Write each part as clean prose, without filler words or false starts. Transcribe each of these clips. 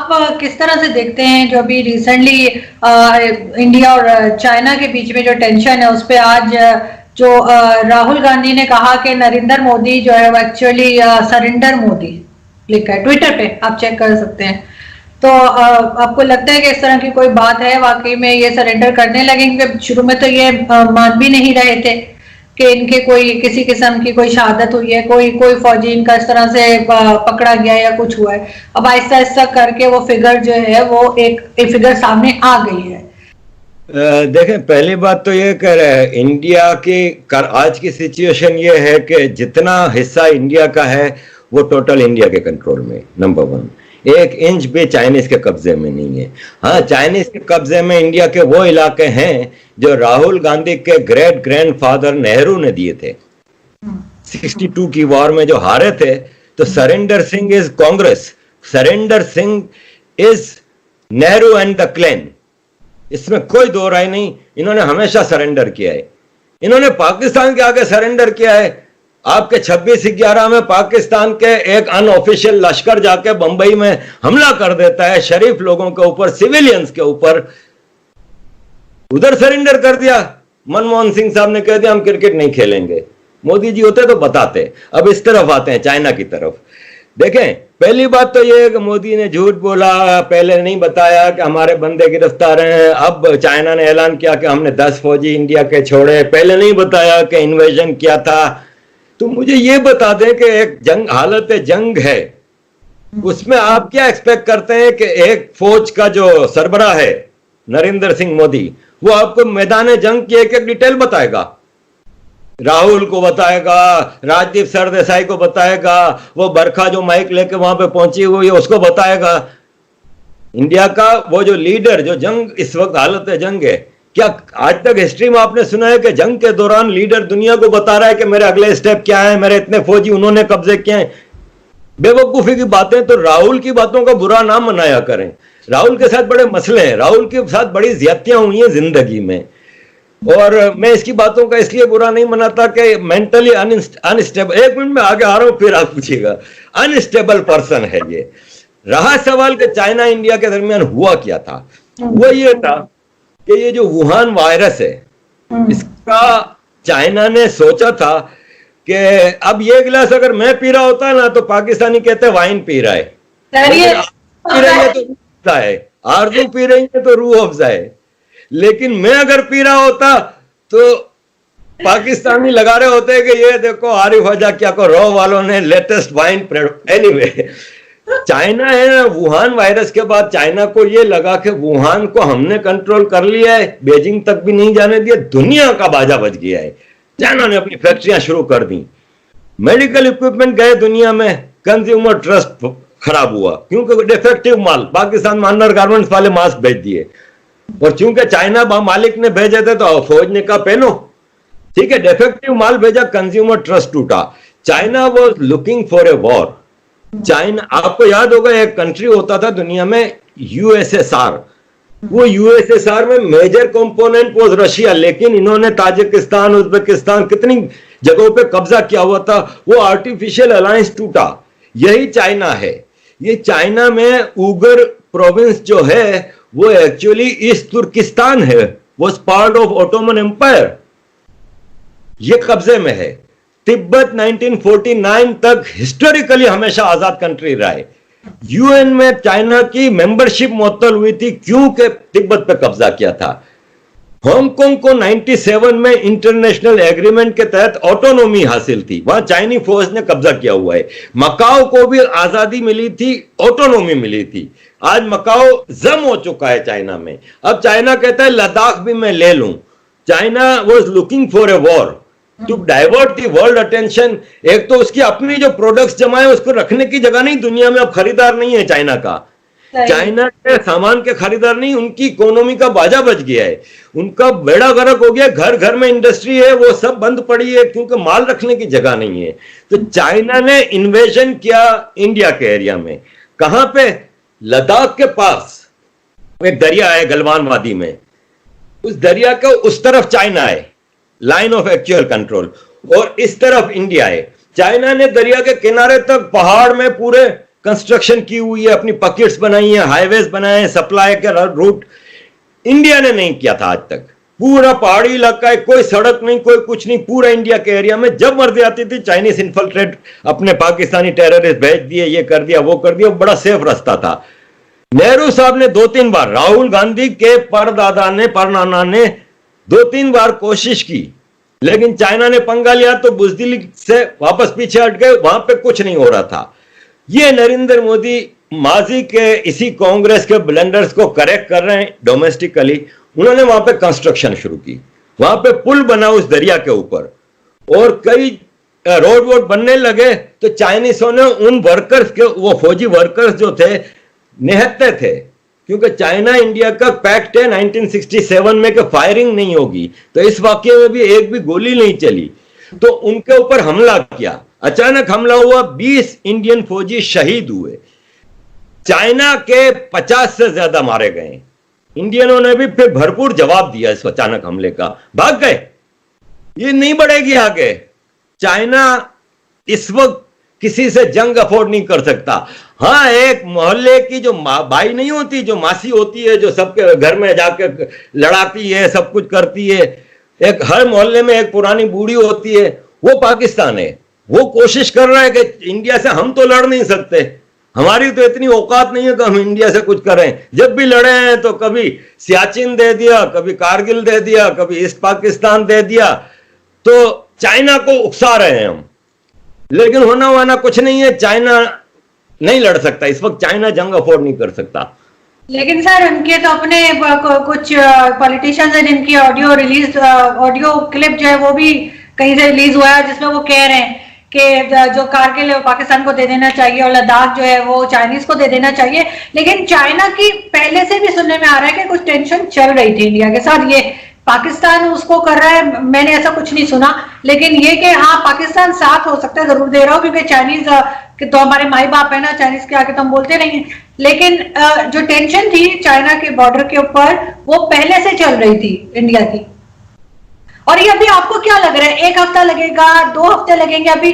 आप किस तरह से देखते हैं जो अभी रिसेंटली इंडिया और चाइना के बीच में जो टेंशन है उस पे आज जो राहुल गांधी ने कहा कि नरेंद्र मोदी जो है वो एक्चुअली सरेंडर मोदी लिखा है ट्विटर पे, आप चेक कर सकते हैं। तो आपको लगता है कि इस तरह की कोई बात है वाकई में ये सरेंडर करने लगेंगे? शुरू में तो ये मान भी नहीं रहे थे कि इनके कोई किसी किस्म की कोई शहादत हुई है, कोई फौजी इनका इस तरह से पकड़ा गया या कुछ हुआ है। अब आहिस्ता आहिस्ता करके वो फिगर जो है वो एक फिगर सामने आ गई है। देखें, पहली बात तो ये कह रहे हैं इंडिया की आज की सिचुएशन ये है कि जितना हिस्सा इंडिया का है वो टोटल इंडिया के कंट्रोल में, नंबर वन। 1 इंच भी चाइनीज के कब्जे में नहीं है। हाँ, चाइनीज के कब्जे में इंडिया के वो इलाके हैं जो राहुल गांधी के ग्रेट ग्रैंडफादर नेहरू ने दिए थे 62 की वॉर में जो हारे थे। तो surrender Singh is Congress, surrender Singh is Nehru and the clan, इसमें कोई दो राय नहीं। इन्होंने हमेशा सरेंडर किया है, इन्होंने पाकिस्तान के आगे सरेंडर किया है। आपके 26/11 में पाकिस्तान के एक अनऑफिशियल लश्कर जाके बंबई में हमला कर देता है शरीफ लोगों के ऊपर, सिविलियंस के ऊपर, उधर सरेंडर कर दिया। मनमोहन सिंह साहब ने कह दिया हम क्रिकेट नहीं खेलेंगे। मोदी जी होते तो बताते। अब इस तरफ आते हैं, चाइना की तरफ। देखें, पहली बात तो यह है कि मोदी ने झूठ बोला, पहले नहीं बताया कि हमारे बंदे गिरफ्तार हैं। अब चाइना ने ऐलान किया कि हमने 10 फौजी इंडिया के छोड़े, पहले नहीं बताया कि इन्वेजन किया था। तो मुझे ये बता दें कि एक जंग, हालत जंग है, उसमें आप क्या एक्सपेक्ट करते हैं कि एक फौज का जो सरबराह है नरेंद्र सिंह मोदी, वो आपको मैदान जंग की एक एक डिटेल बताएगा? राहुल को बताएगा, राजदीप सरदेसाई को बताएगा, वो बरखा जो माइक लेके वहां पे पहुंची हुई है उसको बताएगा? इंडिया का वो जो लीडर, जो जंग इस वक्त हालत जंग है, क्या आज तक हिस्ट्री में आपने सुना है कि जंग के दौरान लीडर दुनिया को बता रहा है कि मेरे अगले स्टेप क्या है, मेरे इतने फौजी उन्होंने कब्जे किए हैं? बेवकूफी की बातें। तो राहुल की बातों का बुरा नाम मनाया करें। राहुल के साथ बड़े मसले हैं, राहुल के साथ बड़ी ज्यादतियां हुई हैं जिंदगी में, और मैं इसकी बातों का इसलिए बुरा नहीं मनाता कि मेंटली अनस्टेबल, 1 मिनट में आगे आ रहा हूं फिर आप पूछिएगा, अनस्टेबल पर्सन है ये। रहा सवाल कि चाइना इंडिया के दरमियान हुआ क्या था, वो ये था कि ये जो वुहान वायरस है, इसका चाइना ने सोचा था कि अब ये गिलास अगर मैं पी रहा होता ना तो पाकिस्तानी कहते वाइन पी रहा है, पी रही है तो रूह अफ़ज़ा है, आरज़ू पी रही है तो रूह अफ़ज़ा है। लेकिन मैं अगर पी रहा होता तो पाकिस्तानी लगा रहे होते कि ये देखो आरिफ हजा क्या को रो वालों ने लेटेस्ट वाइन। एनीवे, चाइना है ना, वुहान वायरस के बाद चाइना को ये लगा कि वुहान को हमने कंट्रोल कर लिया है, बीजिंग तक भी नहीं जाने दिया, दुनिया का बाजा बज गया है। चाइना ने अपनी फैक्ट्रियां शुरू कर दी, मेडिकल इक्विपमेंट गए दुनिया में, कंज्यूमर ट्रस्ट खराब हुआ क्योंकि डिफेक्टिव माल, पाकिस्तान में अंडर गारमेंट्स वाले मास्क भेज दिए, और चूंकि चाइना मालिक ने भेजे थे तो फौज ने कहा पहनो, ठीक है, डिफेक्टिव माल भेजा, कंज्यूमर ट्रस्ट टूटा। China was looking for a war. China, आपको याद होगा एक कंट्री होता था दुनिया में यूएसएसआर, वो यूएसएसआर में मेजर कंपोनेंट वाज रशिया, लेकिन इन्होंने ताजिकिस्तान, उज्बेकिस्तान, कितनी जगहों पे कब्जा किया हुआ था, वो आर्टिफिशियल अलायंस टूटा। यही चाइना है। ये चाइना में उगर प्रोविंस जो है वो एक्चुअली ईस्ट तुर्किस्तान है, was part of Ottoman empire, ये कब्जे में है। तिब्बत 1949 तक हिस्टोरिकली हमेशा आजाद कंट्री रहा है। यूएन में चाइना की मेंबरशिप मुअत्तल हुई थी क्योंकि तिब्बत पे कब्जा किया था। हांगकांग को 97 में इंटरनेशनल एग्रीमेंट के तहत ऑटोनॉमी हासिल थी, वहां चाइनी फौज ने कब्जा किया हुआ है। मकाओ को भी आजादी मिली थी, ऑटोनॉमी मिली थी। आज मकाओ जम हो चुका है चाइना में। अब चाइना कहता है लद्दाख भी मैं ले लूं। China was looking for a war to divert the world attention. एक तो उसकी अपनी जो प्रोडक्ट्स जमाए उसको रखने की जगह नहीं, दुनिया में अब खरीदार नहीं है चाइना का, चाइना के सामान के खरीदार नहीं, उनकी इकोनॉमी का बाजा बच गया है, उनका बेड़ा गर्क हो गया। घर घर में इंडस्ट्री है, वो सब बंद पड़ी है क्योंकि माल रखने की जगह नहीं है। तो चाइना ने इन्वेजन किया इंडिया के एरिया में। कहां पे? लद्दाख के पास एक दरिया है गलवान वादी में, उस दरिया के उस तरफ चाइना है, लाइन ऑफ एक्चुअल कंट्रोल, और इस तरफ इंडिया है। चाइना ने दरिया के किनारे तक पहाड़ में पूरे कंस्ट्रक्शन की हुई है, अपनी पॉकेट्स बनाई है, हाईवेज बनाए हैं, सप्लाई का रूट इंडिया ने नहीं किया था आज तक। पूरा पहाड़ी इलाका है, कोई सड़क नहीं, कोई कुछ नहीं, पूरा इंडिया के एरिया में जब मर्जी आती थी चाइनीज इन्फिल्ट्रेट अपने पाकिस्तानी टेररिस्ट भेज दिए, ये कर दिया वो कर दिया, बड़ा सेफ रास्ता था। नेहरू साहब ने 2-3 बार, राहुल गांधी के परनाना ने 2-3 बार कोशिश की, लेकिन चाइना ने पंगा लिया तो बुजदिली से वापस पीछे हट गए, वहां पे कुछ नहीं हो रहा था। ये नरेंद्र मोदी माजी के इसी कांग्रेस के ब्लंडर्स को करेक्ट कर रहे हैं डोमेस्टिकली। उन्होंने वहां पे कंस्ट्रक्शन शुरू की, वहां पे पुल बना उस दरिया के ऊपर, और कई रोड वोड बनने लगे तो चाइनीसों ने उन वर्कर्स के, वो फौजी वर्कर्स जो थे, निहत्ते थे, क्योंकि चाइना इंडिया का पैक्ट है 1967 में कि फायरिंग नहीं होगी, तो इस वाकये में भी एक भी गोली नहीं चली, तो उनके ऊपर हमला किया। अचानक हमला हुआ, 20 इंडियन फौजी शहीद हुए, चाइना के 50 से ज्यादा मारे गए। इंडियनों ने भी फिर भरपूर जवाब दिया इस अचानक हमले का, भाग गए, ये नहीं बढ़ेगी आगे। चाइना इस वक्त किसी से जंग अफोर्ड नहीं कर सकता। हाँ, एक मोहल्ले की जो बाई नहीं होती, जो मासी होती है, जो सबके घर में जाके लड़ाती है, सब कुछ करती है, एक हर मोहल्ले में एक पुरानी बूढ़ी होती है, वो पाकिस्तान है। वो कोशिश कर रहा है कि इंडिया से हम तो लड़ नहीं सकते, हमारी तो इतनी औकात नहीं है कि हम इंडिया से कुछ करें। जब भी लड़े हैं तो कभी सियाचिन दे दिया, कभी कारगिल दे दिया, कभी ईस्ट पाकिस्तान दे दिया, तो चाइना को उकसा रहे हैं हम, लेकिन होना वाना कुछ नहीं है। चाइना नहीं लड़ सकता इस वक्त, चाइना जंग अफोर्ड नहीं कर सकता। लेकिन सर उनके तो अपने कुछ पॉलिटिशियंस हैं जिनकी ऑडियो क्लिप जो है वो भी कहीं से रिलीज हुआ है, जिसमें वो कह रहे हैं कि जो कारगिल है वो पाकिस्तान को दे देना चाहिए और लद्दाख जो है वो चाइनीज को दे देना चाहिए। लेकिन चाइना की पहले से भी सुनने में आ रहा है कि कुछ टेंशन चल रही थी इंडिया के साथ, ये पाकिस्तान उसको कर रहा है, मैंने ऐसा कुछ नहीं सुना। लेकिन ये कि हाँ पाकिस्तान साथ हो सकता है, जरूर दे रहा हो, क्योंकि चाइनीज कि तो हमारे माई बाप है ना, चाइनीज के आगे तो हम बोलते नहीं है। लेकिन जो टेंशन थी चाइना के बॉर्डर के ऊपर वो पहले से चल रही थी इंडिया की। और ये अभी आपको क्या लग रहा है, 1 हफ्ता लगेगा, 2 हफ्ते लगेंगे? अभी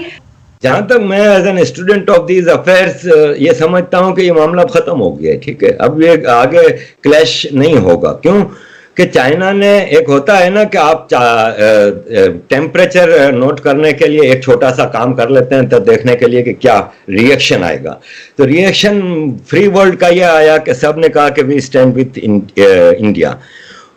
जहां तक मैं as an student of these affairs ये समझता हूं कि ये मामला खत्म हो गया है, ठीक है, अब ये आगे क्लैश नहीं होगा। क्यों कि चाइना ने, एक होता है ना कि आप टेम्परेचर नोट करने के लिए एक छोटा सा काम कर लेते हैं तो देखने के लिए कि क्या रिएक्शन आएगा, तो रिएक्शन फ्री वर्ल्ड का ये आया कि सब ने कहा कि वी स्टैंड विथ इंडिया,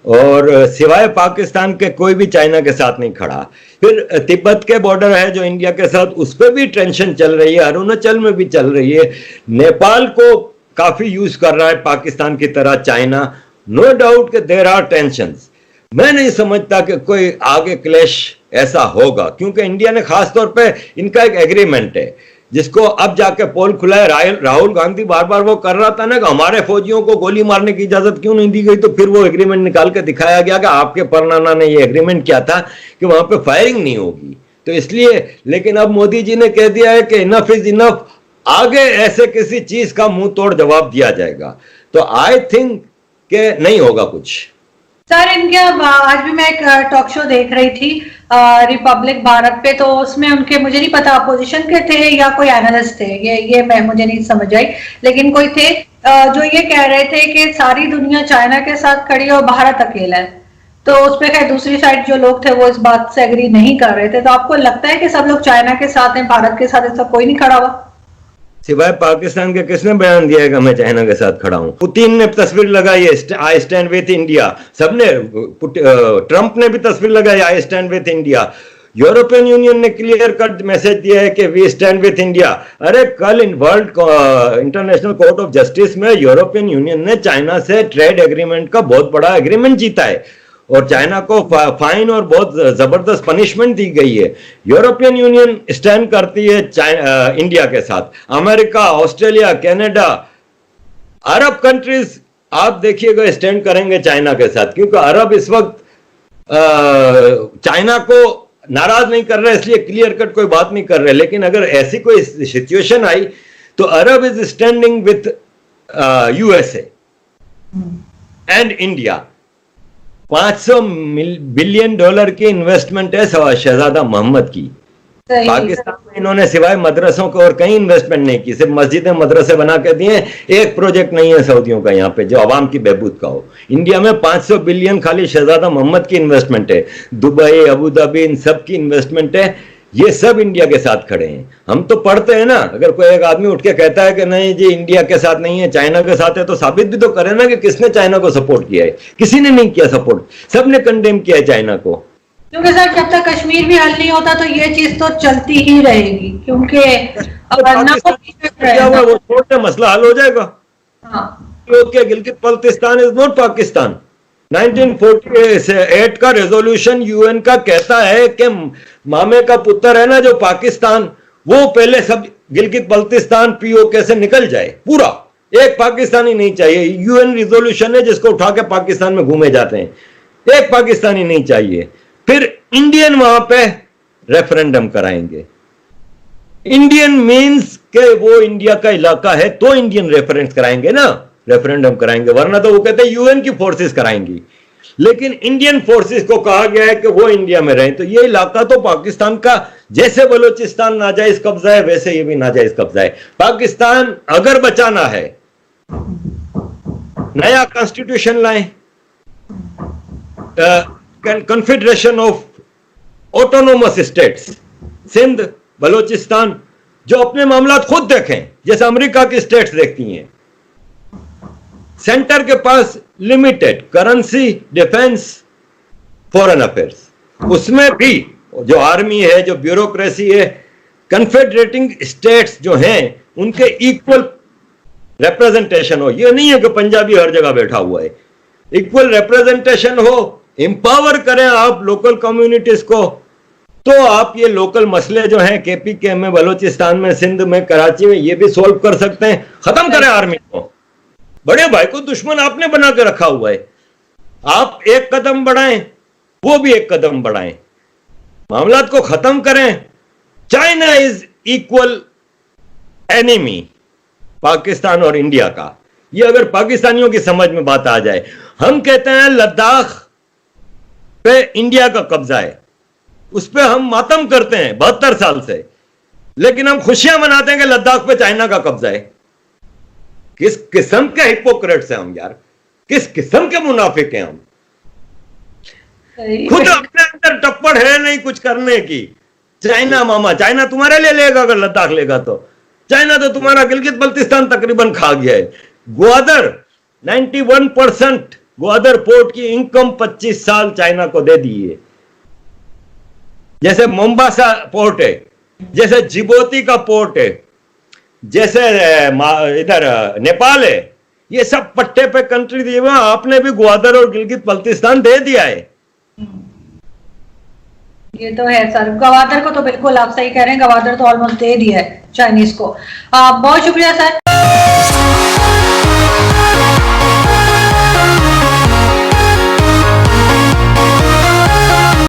और सिवाय पाकिस्तान के कोई भी चाइना के साथ नहीं खड़ा। फिर तिब्बत के बॉर्डर है जो इंडिया के साथ, उस पर भी टेंशन चल रही है, अरुणाचल में भी चल रही है, नेपाल को काफी यूज कर रहा है पाकिस्तान की तरह चाइना। नो डाउट कि देयर आर टेंशंस। मैं नहीं समझता कि कोई आगे क्लैश ऐसा होगा, क्योंकि इंडिया ने खास तौर पे, इनका एक एग्रीमेंट है जिसको अब जाके पोल खुला है। राहुल गांधी बार बार वो कर रहा था ना कि हमारे फौजियों को गोली मारने की इजाजत क्यों नहीं दी गई, तो फिर वो एग्रीमेंट निकाल के दिखाया गया कि आपके परनाना ने ये एग्रीमेंट किया था कि वहां पे फायरिंग नहीं होगी, तो इसलिए। लेकिन अब मोदी जी ने कह दिया है कि इनफ इज इनफ, आगे ऐसे किसी चीज का मुंह तोड़ जवाब दिया जाएगा, तो आई थिंक कि नहीं होगा कुछ। सर इनके आज भी मैं एक टॉक शो देख रही थी रिपब्लिक भारत पे, तो उसमें उनके, मुझे नहीं पता अपोजिशन के थे या कोई एनालिस्ट थे, ये मैं मुझे नहीं समझ आई, लेकिन कोई थे जो ये कह रहे थे कि सारी दुनिया चाइना के साथ खड़ी है और भारत अकेला है। तो उस पर खैर दूसरी साइड जो लोग थे वो इस बात से एग्री नहीं कर रहे थे। तो आपको लगता है कि सब लोग चाइना के साथ हैं, भारत के साथ ऐसा कोई नहीं खड़ा हुआ? सिवाय पाकिस्तान के किसने बयान दिया है कि मैं चाइना के साथ खड़ा हूं? पुतिन ने तस्वीर लगाई है, आई स्टैंड विथ इंडिया, सबने, ट्रंप ने भी तस्वीर लगाई, I stand with India. European union ने क्लियर कट मैसेज दिया है कि वी स्टैंड विथ इंडिया। अरे कल in world international court of justice में यूरोपियन यूनियन ने चाइना से ट्रेड एग्रीमेंट का बहुत बड़ा एग्रीमेंट जीता है, और चाइना को फाइन और बहुत जबरदस्त पनिशमेंट दी गई है। यूरोपियन यूनियन स्टैंड करती है इंडिया के साथ, अमेरिका, ऑस्ट्रेलिया, कनाडा, अरब कंट्रीज आप देखिएगा स्टैंड करेंगे चाइना के साथ, क्योंकि अरब इस वक्त चाइना को नाराज नहीं कर रहे, इसलिए क्लियर कट कोई बात नहीं कर रहे। लेकिन अगर ऐसी कोई सिचुएशन आई तो Arab is standing with USA and India. $500 billion की इन्वेस्टमेंट है शहजादा मोहम्मद की। सही। पाकिस्तान में इन्होंने सिवाय मदरसों को और कहीं इन्वेस्टमेंट नहीं की, सिर्फ मस्जिदें मदरसे बना के दिए। एक प्रोजेक्ट नहीं है सऊदियों का यहाँ पे जो आवाम की बहबूद का हो। इंडिया में 500 बिलियन खाली शहजादा मोहम्मद की इन्वेस्टमेंट है, दुबई अबू धाबी इन सब की इन्वेस्टमेंट है। ये सब इंडिया के साथ खड़े हैं। हम तो पढ़ते हैं ना, अगर कोई एक आदमी उठ के कहता है कि नहीं जी इंडिया के साथ नहीं है चाइना के साथ है, तो साबित भी तो करे ना कि किसने चाइना को सपोर्ट किया है। किसी ने नहीं किया सपोर्ट, सबने कंडेम किया है चाइना को। क्योंकि सर जब तक कश्मीर भी हल नहीं होता तो ये चीज तो चलती ही रहेगी, क्योंकि वो छोटे मसला हल हो जाएगा। हाँ। Okay, Gilgit Baltistan is not Pakistan. 1948 का रेजोल्यूशन यूएन का कहता है कि मामे का पुत्र है ना जो पाकिस्तान, वो पहले सब गिलगित बल्तिस्तान पीओके से निकल जाए पूरा। एक पाकिस्तानी नहीं चाहिए। यूएन रिजोल्यूशन है जिसको उठा के पाकिस्तान में घूमे जाते हैं। एक पाकिस्तानी नहीं चाहिए। फिर इंडियन वहां पे रेफरेंडम कराएंगे। इंडियन मींस के वो इंडिया का इलाका है तो इंडियन रेफरेंस कराएंगे ना, रेफरेंडम कराएंगे, वरना तो वो कहते हैं यूएन की फोर्सेस कराएंगी। लेकिन इंडियन फोर्सेस को कहा गया है कि वो इंडिया में रहें, तो ये इलाका तो पाकिस्तान का, जैसे बलूचिस्तान नाजायज कब्जा है वैसे ये भी नाजायज कब्जा है। पाकिस्तान अगर बचाना है नया कॉन्स्टिट्यूशन लाएं, confederation of autonomous states, Sindh Balochistan, जो अपने मामला खुद देखें जैसे अमेरिका की स्टेट्स देखती हैं। सेंटर के पास limited currency, defence, foreign affairs, उसमें भी जो आर्मी है, जो ब्यूरोक्रेसी है, कन्फेडरेटिंग स्टेट्स जो हैं उनके इक्वल रिप्रेजेंटेशन हो। ये नहीं है कि पंजाबी हर जगह बैठा हुआ है। इक्वल रिप्रेजेंटेशन हो, एम्पावर करें आप लोकल कम्युनिटीज को, तो आप ये लोकल मसले जो हैं केपीके में, बलूचिस्तान में, सिंध में, कराची में, ये भी सोल्व कर सकते हैं। खत्म करें आर्मी को। बड़े भाई को दुश्मन आपने बना के रखा हुआ है। आप एक कदम बढ़ाएं, वो भी एक कदम बढ़ाएं, मामलात को खत्म करें। China is equal enemy Pakistan और इंडिया का। ये अगर पाकिस्तानियों की समझ में बात आ जाए। हम कहते हैं लद्दाख पे इंडिया का कब्जा है, उस पे हम मातम करते हैं 72 साल से, लेकिन हम खुशियां मनाते हैं कि लद्दाख पे चाइना का कब्जा है। किस किस्म के हिपोक्रेट्स हैं हम यार, किस किस्म के मुनाफिक हैं हम। खुद अपने अंदर टप्पड़ है नहीं कुछ करने की। चाइना मामा, चाइना तुम्हारे लिए लेगा अगर लद्दाख लेगा तो। चाइना तो तुम्हारा गिलगित बल्तिस्तान तकरीबन खा गया है। ग्वादर 91% ग्वादर पोर्ट की इनकम 25 साल चाइना को दे दी है। जैसे मोम्बासा पोर्ट है, जैसे जिबोती का पोर्ट है, जैसे इधर नेपाल है, ये सब पट्टे पे कंट्री दिए हुए। आपने भी ग्वादर और गिलगित बल्तिस्तान दे दिया है। ये तो है सर। गवादर को तो बिल्कुल आप सही कह रहे हैं, गवादर तो ऑलमोस्ट दे दिया है चाइनीज को। बहुत शुक्रिया सर।